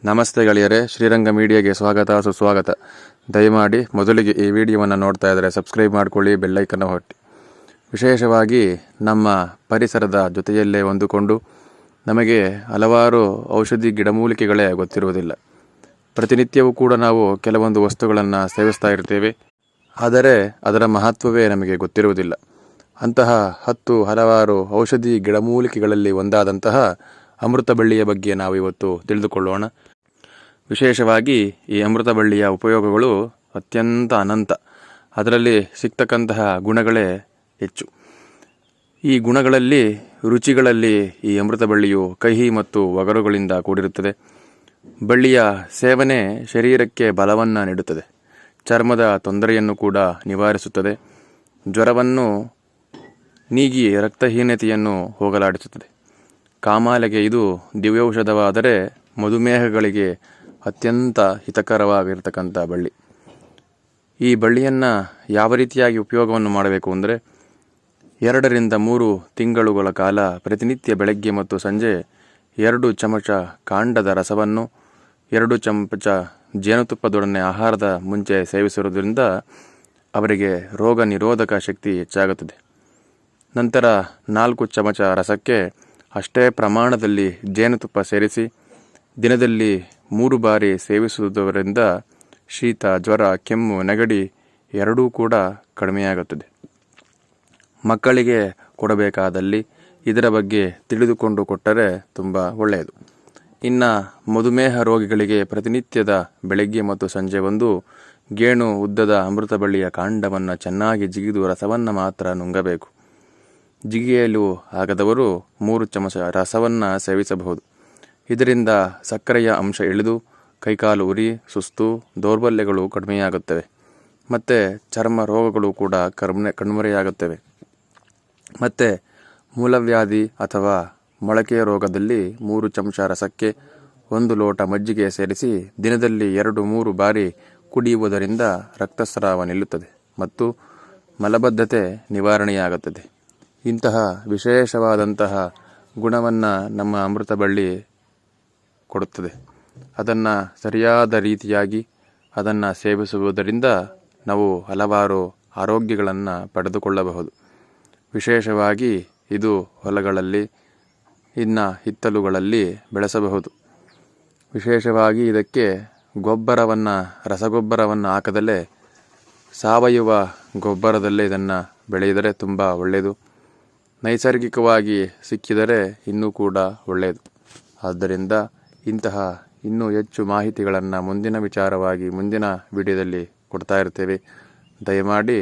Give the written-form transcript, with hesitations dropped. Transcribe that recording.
ನಮಸ್ತೆ ಗೆಳೆಯರೇ, ಶ್ರೀರಂಗ ಮೀಡಿಯಾಗೆ ಸ್ವಾಗತ ಸುಸ್ವಾಗತ. ದಯಮಾಡಿ ಮೊದಲಿಗೆ ಈ ವಿಡಿಯೋವನ್ನು ನೋಡ್ತಾ ಇದ್ದರೆ ಸಬ್ಸ್ಕ್ರೈಬ್ ಮಾಡಿಕೊಳ್ಳಿ, ಬೆಲ್ಲೈಕನ್ನು ಹೊಟ್ಟಿ. ವಿಶೇಷವಾಗಿ ನಮ್ಮ ಪರಿಸರದ ಜೊತೆಯಲ್ಲೇ ಹೊಂದಿಕೊಂಡು ನಮಗೆ ಹಲವಾರು ಔಷಧಿ ಗಿಡಮೂಲಿಕೆಗಳೇ ಗೊತ್ತಿರುವುದಿಲ್ಲ. ಪ್ರತಿನಿತ್ಯವೂ ಕೂಡ ನಾವು ಕೆಲವೊಂದು ವಸ್ತುಗಳನ್ನು ಸೇವಿಸ್ತಾ ಇರ್ತೇವೆ, ಆದರೆ ಅದರ ಮಹತ್ವವೇ ನಮಗೆ ಗೊತ್ತಿರುವುದಿಲ್ಲ. ಅಂತಹ ಹಲವಾರು ಔಷಧಿ ಗಿಡಮೂಲಿಕೆಗಳಲ್ಲಿ ಒಂದಾದಂತಹ ಅಮೃತ ಬಳ್ಳಿಯ ಬಗ್ಗೆ ನಾವು ಇವತ್ತು ತಿಳಿದುಕೊಳ್ಳೋಣ. ವಿಶೇಷವಾಗಿ ಈ ಅಮೃತ ಬಳ್ಳಿಯ ಉಪಯೋಗಗಳು ಅತ್ಯಂತ ಅನಂತ. ಅದರಲ್ಲಿ ಸಿಗ್ತಕ್ಕಂತಹ ಗುಣಗಳೇ ಹೆಚ್ಚು. ಈ ಗುಣಗಳಲ್ಲಿ ರುಚಿಗಳಲ್ಲಿ ಈ ಅಮೃತ ಬಳ್ಳಿಯು ಕಹಿ ಮತ್ತು ಒಗರುಗಳಿಂದ ಕೂಡಿರುತ್ತದೆ. ಬಳ್ಳಿಯ ಸೇವನೆ ಶರೀರಕ್ಕೆ ಬಲವನ್ನು ನೀಡುತ್ತದೆ, ಚರ್ಮದ ತೊಂದರೆಯನ್ನು ಕೂಡ ನಿವಾರಿಸುತ್ತದೆ, ಜ್ವರವನ್ನು ನೀಗಿ ರಕ್ತಹೀನತೆಯನ್ನು ಹೋಗಲಾಡಿಸುತ್ತದೆ. ಕಾಮಾಲೆಗೆ ಇದು ದಿವ್ಯೌಷಧವಾದರೆ ಮಧುಮೇಹಗಳಿಗೆ ಅತ್ಯಂತ ಹಿತಕರವಾಗಿರ್ತಕ್ಕಂಥ ಬಳ್ಳಿ. ಈ ಬಳ್ಳಿಯನ್ನು ಯಾವ ರೀತಿಯಾಗಿ ಉಪಯೋಗವನ್ನು ಮಾಡಬೇಕು ಅಂದರೆ 2 ರಿಂದ 3 ತಿಂಗಳುಗಳ ಕಾಲ ಪ್ರತಿನಿತ್ಯ ಬೆಳಗ್ಗೆ ಮತ್ತು ಸಂಜೆ 2 ಚಮಚ ಕಾಂಡದ ರಸವನ್ನು 2 ಚಮಚ ಜೇನುತುಪ್ಪದೊಡನೆ ಆಹಾರದ ಮುಂಚೆ ಸೇವಿಸುವುದರಿಂದ ಅವರಿಗೆ ರೋಗ ನಿರೋಧಕ ಶಕ್ತಿ ಹೆಚ್ಚಾಗುತ್ತದೆ. ನಂತರ 4 ಚಮಚ ರಸಕ್ಕೆ ಅಷ್ಟೇ ಪ್ರಮಾಣದಲ್ಲಿ ಜೇನುತುಪ್ಪ ಸೇರಿಸಿ ದಿನದಲ್ಲಿ 3 ಬಾರಿ ಸೇವಿಸುವುದರಿಂದ ಶೀತ, ಜ್ವರ, ಕೆಮ್ಮು, ನೆಗಡಿ ಎರಡೂ ಕೂಡ ಕಡಿಮೆಯಾಗುತ್ತದೆ. ಮಕ್ಕಳಿಗೆ ಕೊಡಬೇಕಾದಲ್ಲಿ ಇದರ ಬಗ್ಗೆ ತಿಳಿದುಕೊಂಡು ಕೊಟ್ಟರೆ ತುಂಬ ಒಳ್ಳೆಯದು. ಇನ್ನು ಮಧುಮೇಹ ರೋಗಿಗಳಿಗೆ ಪ್ರತಿನಿತ್ಯದ ಬೆಳಗ್ಗೆ ಮತ್ತು ಸಂಜೆ 1 ಗೇಣು ಉದ್ದದ ಅಮೃತ ಬಳ್ಳಿಯ ಕಾಂಡವನ್ನು ಚೆನ್ನಾಗಿ ಜಿಗಿದು ರಸವನ್ನು ಮಾತ್ರ ನುಂಗಬೇಕು. ಜಿಗಿಯಲು ಆಗದವರು 3 ಚಮಚ ರಸವನ್ನು ಸೇವಿಸಬಹುದು. ಇದರಿಂದ ಸಕ್ಕರೆಯ ಅಂಶ ಇಳಿದು ಕೈಕಾಲು ಉರಿ, ಸುಸ್ತು, ದೌರ್ಬಲ್ಯಗಳು ಕಡಿಮೆಯಾಗುತ್ತವೆ ಮತ್ತು ಚರ್ಮ ರೋಗಗಳು ಕೂಡ ಕಣ್ಮರೆಯಾಗುತ್ತವೆ. ಮತ್ತು ಮೂಲವ್ಯಾಧಿ ಅಥವಾ ಮೊಳಕೆ ರೋಗದಲ್ಲಿ 3 ಚಮಚ ರಸಕ್ಕೆ 1 ಲೋಟ ಮಜ್ಜಿಗೆ ಸೇರಿಸಿ ದಿನದಲ್ಲಿ 2-3 ಬಾರಿ ಕುಡಿಯುವುದರಿಂದ ರಕ್ತಸ್ರಾವ ನಿಲ್ಲುತ್ತದೆ ಮತ್ತು ಮಲಬದ್ಧತೆ ನಿವಾರಣೆಯಾಗುತ್ತದೆ. ಇಂತಹ ವಿಶೇಷವಾದಂತಹ ಗುಣವನ್ನು ನಮ್ಮ ಅಮೃತ ಬಳ್ಳಿ ಕೊಡುತ್ತದೆ. ಅದನ್ನು ಸರಿಯಾದ ರೀತಿಯಾಗಿ ಅದನ್ನು ಸೇವಿಸುವುದರಿಂದ ನಾವು ಹಲವಾರು ಆರೋಗ್ಯಗಳನ್ನು ಪಡೆದುಕೊಳ್ಳಬಹುದು. ವಿಶೇಷವಾಗಿ ಇದು ಹೊಲಗಳಲ್ಲಿ ಇನ್ನು ಹಿತ್ತಲುಗಳಲ್ಲಿ ಬೆಳೆಸಬಹುದು. ವಿಶೇಷವಾಗಿ ಇದಕ್ಕೆ ರಸಗೊಬ್ಬರವನ್ನು ಹಾಕದಲ್ಲೇ ಸಾವಯವ ಗೊಬ್ಬರದಲ್ಲೇ ಇದನ್ನು ಬೆಳೆಯಿದರೆ ತುಂಬ ಒಳ್ಳೆಯದು. ನೈಸರ್ಗಿಕವಾಗಿ ಸಿಕ್ಕಿದರೆ ಇನ್ನೂ ಕೂಡ ಒಳ್ಳೆಯದು. ಆದ್ದರಿಂದ ಇಂತಹ ಇನ್ನೂ ಹೆಚ್ಚು ಮಾಹಿತಿಗಳನ್ನು ಮುಂದಿನ ವಿಚಾರವಾಗಿ ಮುಂದಿನ ವಿಡಿಯೋದಲ್ಲಿ ಕೊಡ್ತಾ ಇರ್ತೇವೆ. ದಯಮಾಡಿ